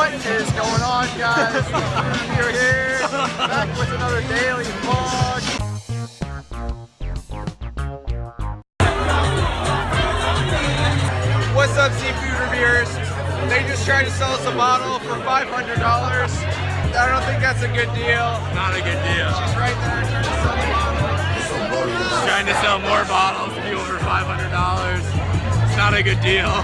What is going on, guys? We're here, back with another daily vlog. What's up, seafood reviewers? They just tried to sell us a bottle for $500. I don't think that's a good deal. Not a good deal. She's right there trying to sell the bottle. She's trying to sell more bottles to people for $500. It's not a good deal.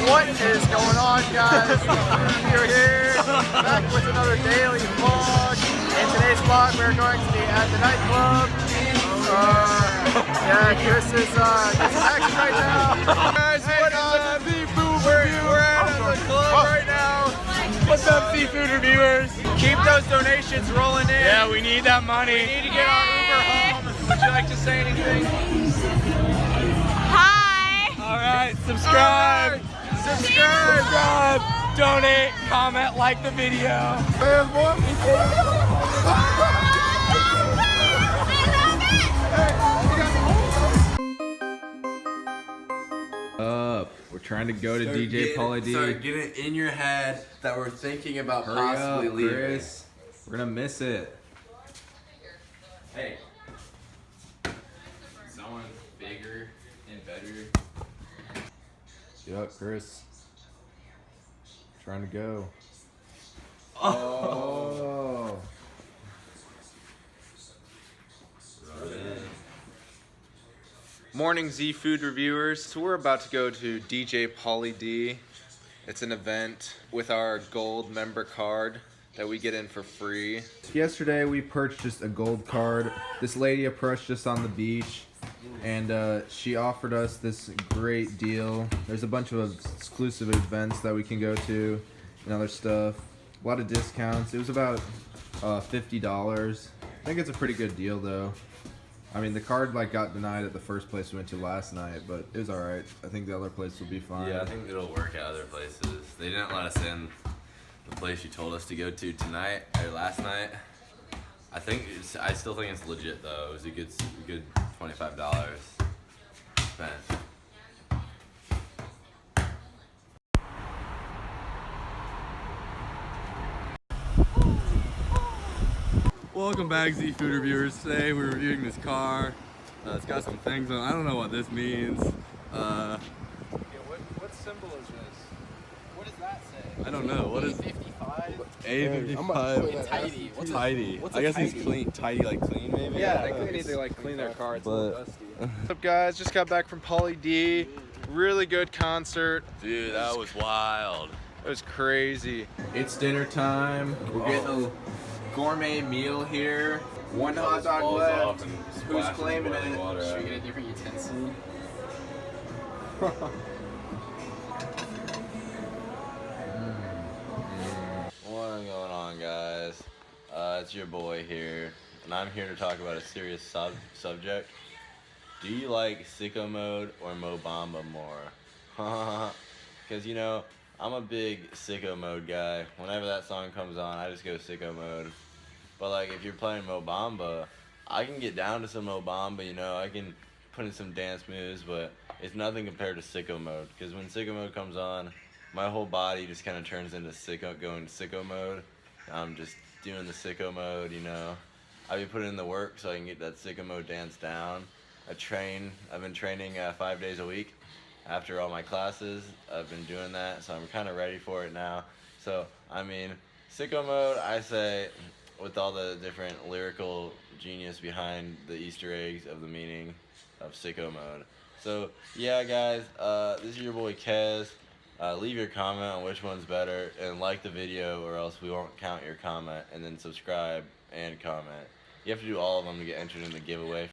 What is going on, guys? We're here, back with another daily vlog. In today's vlog, we're going to be at the nightclub. Yeah, Chris is acting right now. Guys, what up, seafood reviewers? We're at the club right now. What's up, seafood reviewers? Keep those donations rolling in. Yeah, we need that money. We need to get our Uber home. Would you like to say anything? Hi! Alright, subscribe. Subscribe, donate, comment, like the video. We're trying to go to DJ Pauly D. Sorry, get it in your head that we're thinking about possibly leaving. Chris. We're gonna miss it. Hey. Someone bigger and better. Yup, Chris. Trying to go. Oh. Morning Z Food reviewers. So we're about to go to DJ Pauly D. It's an event with our gold member card that we get in for free. Yesterday we purchased a gold card. This lady approached us on the beach and she offered us this great deal. There's a bunch of exclusive events that we can go to and other stuff. A lot of discounts. It was about $50. I think it's a pretty good deal though. I mean, the card got denied at the first place we went to last night, but it was alright. I think the other place will be fine. Yeah, I think it'll work at other places. They didn't let us in the place you told us to go to tonight or last night. I still think it's legit though. It was a good $25 spent. Welcome back, Z Food reviewers. Today we're reviewing this car. It's got some things on. I don't know what this means. What symbol is this? What does that say? I don't know. What is A55? A55? Tidy. What's Tidy. What's I guess tidy? he's clean. Tidy, like clean, maybe. Yeah, they need to clean their car. It's a little But- dusty. What's up, guys? Just got back from Pauly D. Really good concert. Dude, that was wild. It was crazy. It's dinner time. We're getting a gourmet meal here. One hot dog left. Who's claiming it? Should we get a different utensil? What's going on, guys? It's your boy here, and I'm here to talk about a serious subject. Do you like Sicko Mode or Mo Bamba more? Because, I'm a big Sicko Mode guy. Whenever that song comes on, I just go Sicko Mode. But, if you're playing Mo Bamba, I can get down to some Mo Bamba, I can put in some dance moves, but it's nothing compared to Sicko Mode. Because when Sicko Mode comes on, my whole body just kind of turns into going sicko mode. I'm just doing the sicko mode, I be putting in the work so I can get that sicko mode dance down. I've been training 5 days a week after all my classes. I've been doing that, so I'm kind of ready for it now. So, sicko mode, I say, with all the different lyrical genius behind the Easter eggs of the meaning of sicko mode. So yeah, guys, this is your boy Kez. Leave your comment on which one's better, and like the video, or else we won't count your comment. And then subscribe and comment. You have to do all of them to get entered in the giveaway.